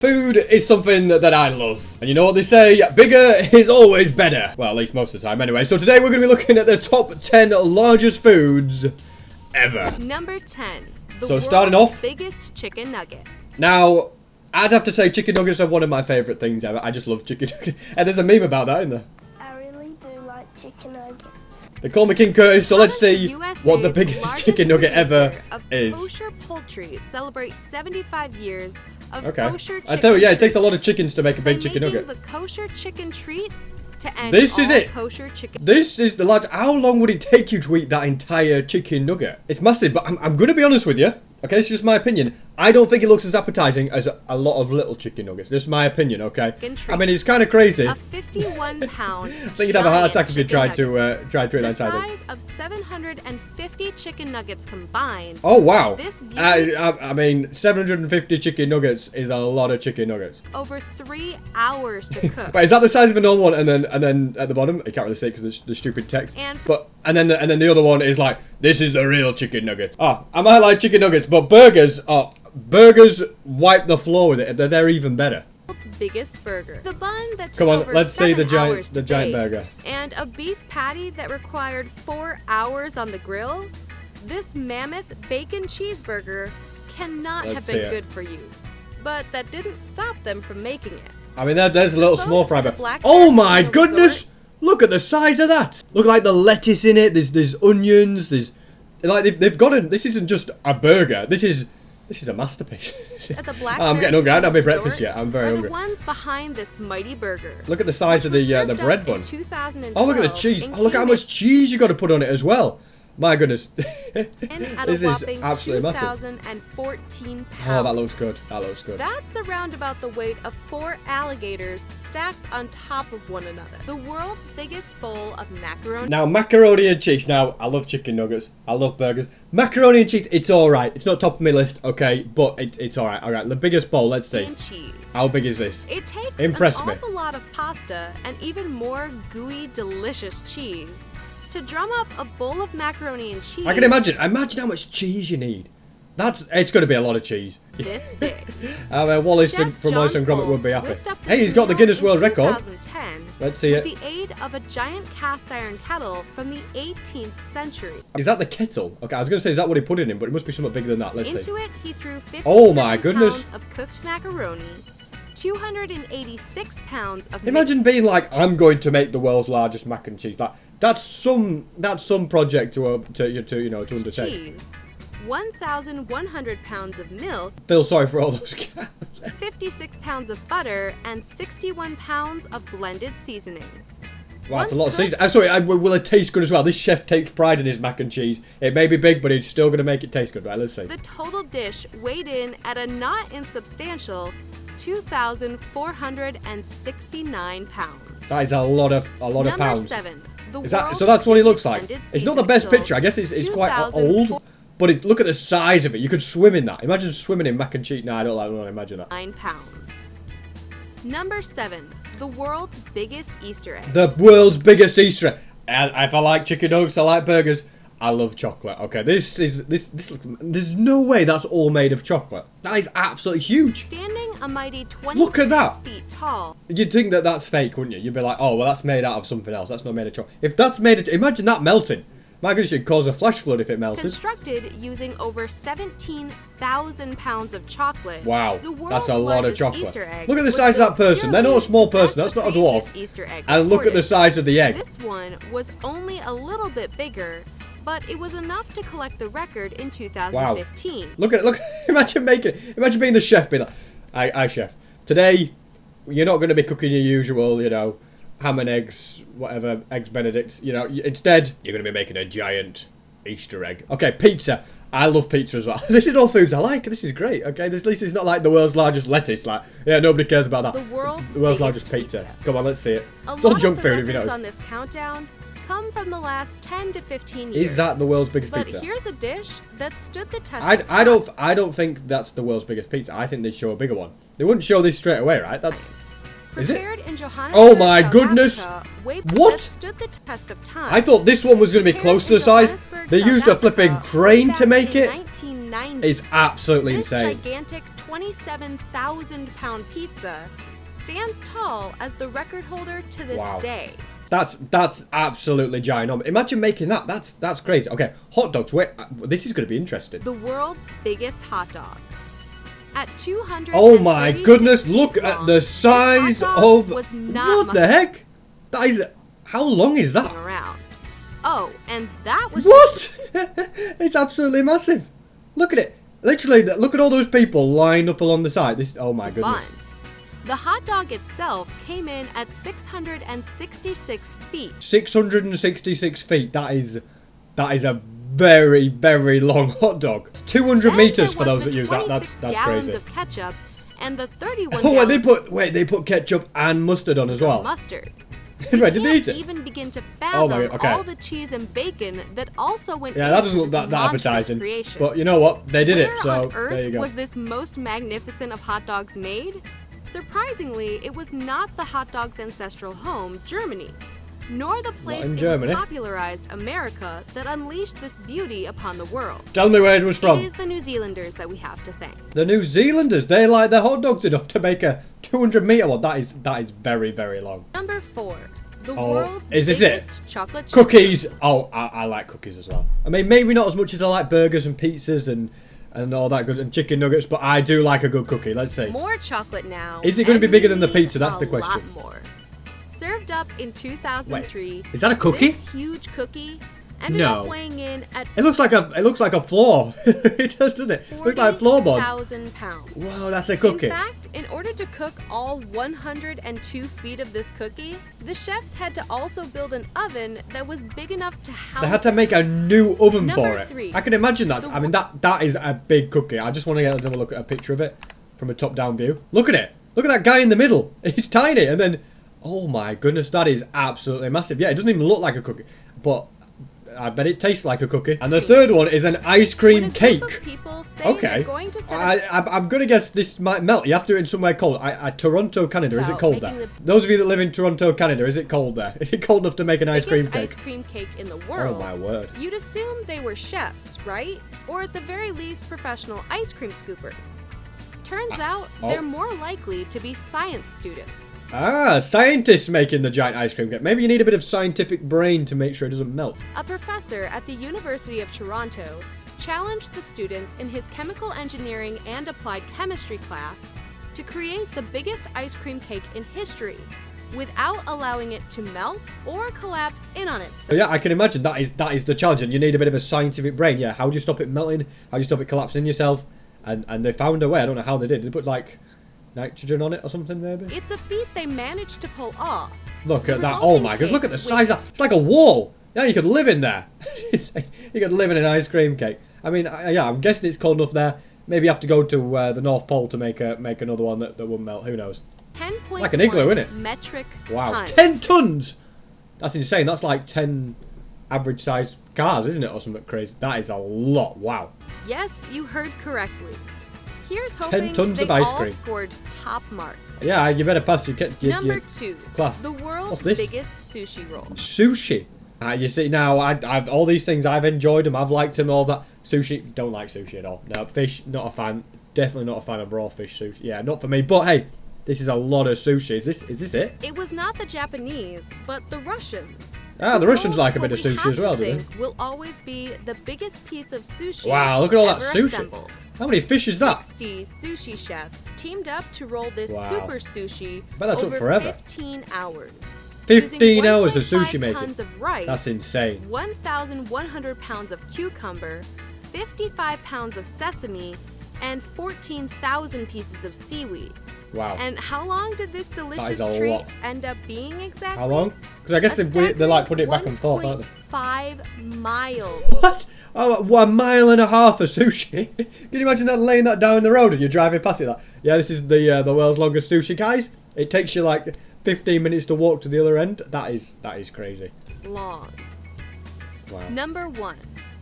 Food is something that I love. And you know what they say? Bigger is always better. Well, at least most of the time anyway. So today we're going to be looking at the top 10 largest foods ever. Number 10. So starting off, biggest chicken nugget. Now, I'd have to say chicken nuggets are one of my favourite things ever. I just love chicken nuggets. And there's a meme about that, isn't there? I really do like chicken nuggets. They call me King Curtis, so let's see USA's what the biggest chicken nugget ever is. Kosher Poultry celebrates 75 years of Okay. kosher chicken. I tell you, yeah, it takes a lot of chickens to make a big chicken nugget. The kosher chicken treat to end This is all it. Kosher chicken. This is the large. How long would it take you to eat that entire chicken nugget? It's massive, but I'm going to be honest with you. Okay, it's just my opinion. I don't think it looks as appetizing as a lot of little chicken nuggets. This is my opinion, okay? I mean, it's kind of crazy. A 51-pound. I think you'd have a heart attack if you tried to eat that The entire thing. size of 750 chicken nuggets combined. Oh wow! This I mean, 750 chicken nuggets is a lot of chicken nuggets. Over 3 hours to cook. But is that the size of a normal one? And then at the bottom, you can't really see because of the stupid text. And then the other one is like, this is the real chicken nugget. Oh, I might like chicken nuggets, but burgers wipe the floor with it. They're even better. World's biggest burger. The bun that took Come on, over let's see the 7 hours giant to bake, burger. And a beef patty that required 4 hours on the grill. This mammoth bacon cheeseburger cannot have been good for you. But that didn't stop them from making it. I mean, there's a little small fry, but Black oh my Bear goodness! Look at the size of that. Look like the lettuce in it. There's onions. There's like they've got a. This isn't just a burger. This is a masterpiece. At the Black I'm getting hungry. I haven't had my breakfast yet. I'm very are hungry. The ones behind this mighty burger. Look at the size of the bread bun. Oh, look at the cheese. Oh, look at how much cheese you got to put on it as well. My goodness. This is absolutely massive. 2,014 pounds. Oh, that looks good. That looks good. That's around about the weight of 4 alligators stacked on top of one another. The world's biggest bowl of macaroni. Now, macaroni and cheese. Now, I love chicken nuggets. I love burgers. Macaroni and cheese, it's alright. It's not top of my list, okay? But it's alright. Alright, the biggest bowl, let's see. And cheese. How big is this? It takes Impress an me. awful lot of pasta and even more gooey, delicious cheese to drum up a bowl of macaroni and cheese. I can imagine. Imagine how much cheese you need. It's going to be a lot of cheese. This big. Wallace Chef from Wallace and Gromit would be happy. whipped up this Hey, he's got the meal Guinness in World Record. 2010 Let's see with it. the aid of a giant cast iron kettle from the 18th century. Is that the kettle? Okay, I was going to say, is that what he put it in? But it must be something bigger than that. Let's Into see. it, he threw 57 Oh my goodness. pounds of cooked macaroni, 286 pounds of Imagine being like, I'm going to make the world's largest mac and cheese. That's some project to undertake. cheese, 1,100 pounds of milk, Feel sorry for all those cows. 56 pounds of butter, and 61 pounds of blended seasonings. Wow, that's a lot of seasoning. I'm sorry, will it taste good as well? This chef takes pride in his mac and cheese. It may be big, but he's still going to make it taste good. Right, let's see. The total dish weighed in at a not insubstantial 2,469 pounds. That is a lot of pounds. Number 7. So that's what he looks like. It's not the best picture. I guess it's quite old. But look at the size of it. You could swim in that. Imagine swimming in mac and cheese. No, I don't want to imagine that. 9 pounds. Number 7. The world's biggest Easter egg. The world's biggest Easter egg. If I like chicken nuggets, I like burgers. I love chocolate. Okay, this. There's no way that's all made of chocolate. That is absolutely huge. Standing a mighty 26 Look at that. feet tall. You'd think that that's fake, wouldn't you? You'd be like, oh, well, that's made out of something else. That's not made of chocolate. If that's made of... Imagine that melting. My goodness, it'd cause a flash flood if it melted. Constructed using over 17,000 pounds of chocolate. Wow, the that's a lot of world's chocolate. Easter egg Look at the was size of that built person. They're not a small person. That's the not a dwarf. previous Easter egg And look at the recorded. size of the egg. This one was only a little bit bigger, but it was enough to collect the record in 2015. Wow. Look. Imagine being the chef. Being like, "Hi, chef. Today, you're not going to be cooking your usual, ham and eggs, whatever, eggs Benedict. Instead, you're going to be making a giant Easter egg. Okay, pizza. I love pizza as well. This is all foods I like. This is great. Okay, at least it's not like the world's largest lettuce. Like, yeah, nobody cares about that. The world's largest biggest pizza. Come on, let's see it. A It's all lot junk of the food, if you records notice. on this countdown come from the last 10 to 15 years. Is that the world's biggest But pizza? here's a dish that stood the test of I time. don't think that's the world's biggest pizza. I think they'd show a bigger one. They wouldn't show this straight away, right? Is it? Prepared in Johannesburg, Oh my South goodness! Africa, What? That stood the test of time. I thought this one was going to be close to the size. They used a flipping crane to make it. It's absolutely This insane. gigantic 27,000-pound pizza stands tall as the record holder to this day. That's absolutely ginormous. Imagine making that. That's crazy. Okay, hot dogs. Wait, this is going to be interesting. The world's biggest hot dog. At 200. Oh my goodness! Look at the size of. What the heck? That is. How long is that? Around. Oh, and that was. What? It's absolutely massive. Look at it. Literally, look at all those people lined up along the side. This. Oh my goodness. Fun. The hot dog itself came in at 666 feet. 666 feet. That is a very, very long hot dog. It's 200 meters for those that use that. That's crazy. Of ketchup and the 31. Oh, they put ketchup and mustard on as well. Mustard. Wait, did they eat it? Even begin to fathom all the cheese and bacon that also went. Yeah, that doesn't look that appetizing. Creation. But you know what? They did it. So on Earth there you go. Was this most magnificent of hot dogs made? Surprisingly, it was not the hot dog's ancestral home, Germany, nor the place it was popularized, America, that unleashed this beauty upon the world. Tell me where it was from. It is the New Zealanders that we have to thank. The New Zealanders, they like their hot dogs enough to make a 200-meter one. That is very, very long. Number 4. The world's biggest chocolate chip. Cookies. Oh, I like cookies as well. I mean, maybe not as much as I like burgers and pizzas and all that good, and chicken nuggets, but I do like a good cookie. Let's see. More chocolate now. Is it going to be bigger than the pizza? That's the question. A lot more. Served up in 2003. Wait, is that a cookie? This huge cookie ended up weighing in at. It looks like a floor. It does, doesn't it? It looks like floorboards. 40,000 pounds. Wow, that's a cookie. In fact, in order to cook all 102 feet of this cookie, the chefs had to also build an oven that was big enough to house. They had to make a new oven for it. 3. I can imagine that. I mean, that is a big cookie. I just want to get another look at a picture of it from a top-down view. Look at it. Look at that guy in the middle. He's tiny, and then, oh my goodness, that is absolutely massive. Yeah, it doesn't even look like a cookie, but I bet it tastes like a cookie. And the third one is an ice cream cake. Okay. I'm going to guess this might melt. You have to do it in somewhere cold. Toronto, Canada. Is it cold there? Those of you that live in Toronto, Canada, is it cold there? Is it cold enough to make an ice cream cake? Ice cream cake in the world. Oh my word. You'd assume they were chefs, right? Or at the very least, professional ice cream scoopers. Turns out they're more likely to be science students. Scientists making the giant ice cream cake. Maybe you need a bit of scientific brain to make sure it doesn't melt. A professor at the University of Toronto challenged the students in his chemical engineering and applied chemistry class to create the biggest ice cream cake in history without allowing it to melt or collapse in on itself. So yeah, I can imagine that is the challenge, and you need a bit of a scientific brain. Yeah, how do you stop it melting? How do you stop it collapsing in yourself? And they found a way. I don't know how they did. They put like nitrogen on it or something, maybe? It's a feat they managed to pull off. Look at that. Oh my god, look at the size of that. It's like a wall. Yeah, you could live in there. You could live in an ice cream cake. I mean, yeah, I'm guessing it's cold enough there. Maybe you have to go to the North Pole to make another one that won't melt. Who knows? 10.1 like an igloo, isn't it? Metric wow, tons. 10 tons! That's insane. That's like 10 average sized cars, isn't it? Or something crazy. That is a lot. Wow. Yes, you heard correctly. Here's hoping 10 tons they of ice all cream. Scored top marks. Yeah, you better pass your Number 2. Class. The world's biggest sushi roll. Sushi. You see, now, I've all these things, I've enjoyed them, I've liked them, all that. Sushi, don't like sushi at all. No, fish, not a fan. Definitely not a fan of raw fish sushi. Yeah, not for me. But hey, this is a lot of sushi. Is this it? It was not the Japanese, but the Russians. The Russians like a bit of sushi as well, do they? Will always be the biggest piece of sushi. Wow, look at all that sushi. Assembled. How many fish is that? 60 sushi chefs teamed up to roll this super sushi I bet that took forever. 15 hours. 15 hours of sushi making. Tons of rice, that's insane. 1,100 pounds of cucumber, 55 pounds of sesame, and 14,000 pieces of seaweed. Wow. And how long did this delicious treat end up being exactly? How long? Because I guess they like put it back and forth, aren't they? 5 miles. What? Oh, 1.5 miles of sushi? Can you imagine that, laying that down the road and you're driving past it like, yeah, this is the world's longest sushi, guys. It takes you like 15 minutes to walk to the other end. That is crazy. Long. Wow. Number 1.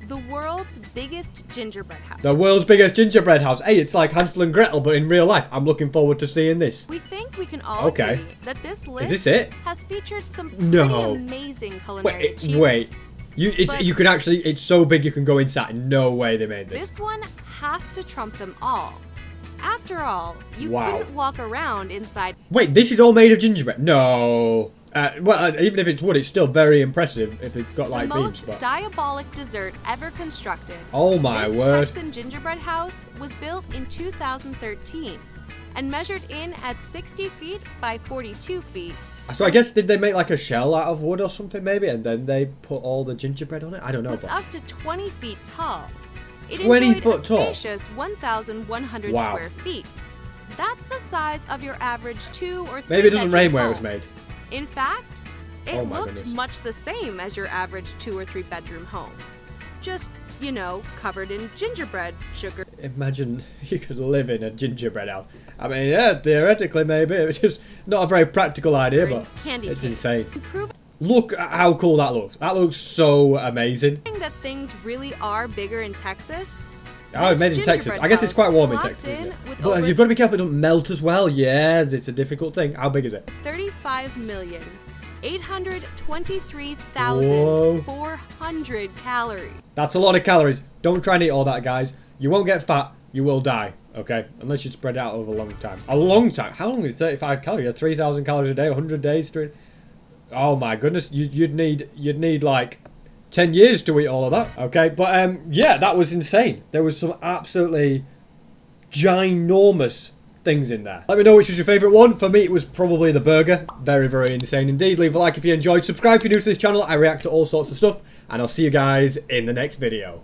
The world's biggest gingerbread house. The world's biggest gingerbread house. Hey, it's like Hansel and Gretel, but in real life. I'm looking forward to seeing this. We think we can all agree that this list is this it? Has featured some pretty amazing culinary achievements. Wait. You can actually, it's so big you can go inside. No way they made this. This one has to trump them all. After all, you couldn't walk around inside. Wait, this is all made of gingerbread? No. Well, even if it's wood, it's still very impressive if it's got like beams. The most diabolic dessert ever constructed. Oh my word. This Texan gingerbread house was built in 2013 and measured in at 60 feet by 42 feet. So I guess, did they make like a shell out of wood or something maybe, and then they put all the gingerbread on it? I don't know. It was up to 20 feet tall. It 20 enjoyed foot a tall? spacious 1,100 square feet. That's the size of your average 2 or 3 Maybe it doesn't rain where it was home. made. In fact, it looked goodness. much the same as your average 2 or 3 bedroom home. Just, you know, covered in gingerbread sugar. Imagine you could live in a gingerbread house. I mean, yeah, theoretically maybe. It's just not a very practical idea, but it's insane. Look at how cool that looks. That looks so amazing. That things really are bigger in Texas. Oh, it's made in Texas. I guess it's quite warm in Texas, isn't it? But you've got to be careful it doesn't melt as well. Yeah, it's a difficult thing. How big is it? 35,823,400 calories. That's a lot of calories. Don't try and eat all that, guys. You won't get fat. You will die. Okay? Unless you spread out over a long time. A long time? How long is 35 calories? You have 3,000 calories a day, 100 days. Oh my goodness. You'd need like 10 years to eat all of that. Okay? But yeah, that was insane. There was some absolutely ginormous things in there. Let me know which was your favourite one. For me, it was probably the burger. Very, very insane indeed. Leave a like if you enjoyed. Subscribe if you're new to this channel. I react to all sorts of stuff. And I'll see you guys in the next video.